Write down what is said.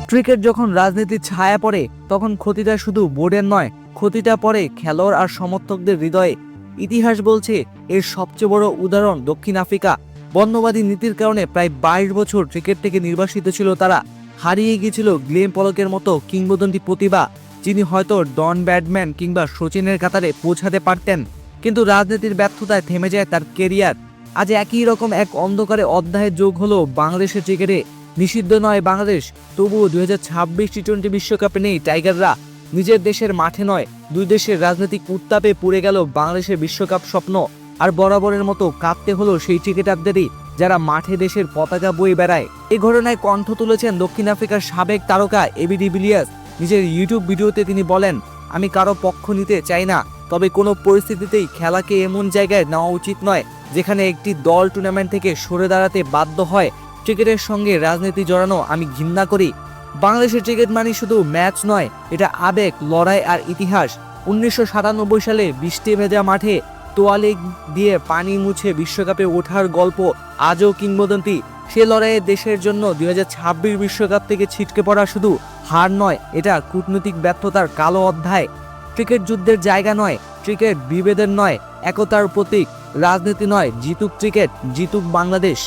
Cricket যখন রাজনীতির ছায়া পড়ে তখন ক্ষতিটা শুধু বোর্ডের নয়, ক্ষতিটা পড়ে খেলোয়াড় আর সমর্থকদের হৃদয়ে। ইতিহাস বলছে এর সবচেয়ে বড় উদাহরণ দক্ষিণ আফ্রিকা। বর্ণবাদী নীতির কারণে প্রায় 22 বছর ক্রিকেট থেকে নির্বাসিত ছিল তারা। হারিয়ে গিয়েছিল গ্লেন পলকের মতো কিংবদন্তি প্রতিভা, যিনি হয়তো ডন ব্র্যাডম্যান কিংবা সচিনের কাতারে পৌঁছাতে পারতেন। কিন্তু রাজনীতির ব্যর্থতায় থেমে যায় তার কেরিয়ার। আজ একই রকম এক অন্ধকারে অধ্যায়ের যোগ হলো বাংলাদেশের ক্রিকেটে। নিষিদ্ধ নয় বাংলাদেশ, তবুও 2026 টি-20 বিশ্বকাপে নেই টাইগাররা। নিজের দেশের মাঠে নয়, দুই দেশের রাজনৈতিক উত্তাপে পুড়ে গেল বাংলাদেশের বিশ্বকাপ স্বপ্ন। আর বরাবরের মতো কাঁদতে হলো সেই ক্রিকেটারদেরই যারা মাঠে দেশের পতাকা বয়ে বেড়ায়। এই ঘটনায় কণ্ঠ তুলেছেন দক্ষিণ আফ্রিকার সাবেক তারকা এবি ডিভিলিয়ার্স। নিজের ইউটিউব ভিডিওতে তিনি বলেন, আমি কারো পক্ষ নিতে চাই না, তবে কোনো পরিস্থিতিতেই খেলাকে এমন জায়গায় নেওয়া উচিত নয় যেখানে একটি দল টুর্নামেন্ট থেকে সরে দাঁড়াতে বাধ্য হয়। ক্রিকেটের সঙ্গে রাজনীতি জড়ানো আমি ঘৃণা করি। বাংলাদেশের ক্রিকেট মানে শুধু ম্যাচ নয়, এটা আবেগ, লড়াই আর ইতিহাস। 1997 সালে বৃষ্টি ভেজা মাঠে তোয়ালে দিয়ে পানি মুছে বিশ্বকাপে ওঠার গল্প আজও কিংবদন্তি। সে লড়াইয়ে দেশের জন্য 2026 বিশ্বকাপ থেকে ছিটকে পড়া শুধু হার নয়, এটা কূটনৈতিক ব্যর্থতার কালো অধ্যায়। ক্রিকেট যুদ্ধের জায়গা নয়, ক্রিকেট বিভেদের নয়, একতার প্রতীক। রাজনীতি নয়, জিতুক ক্রিকেট, জিতুক বাংলাদেশ।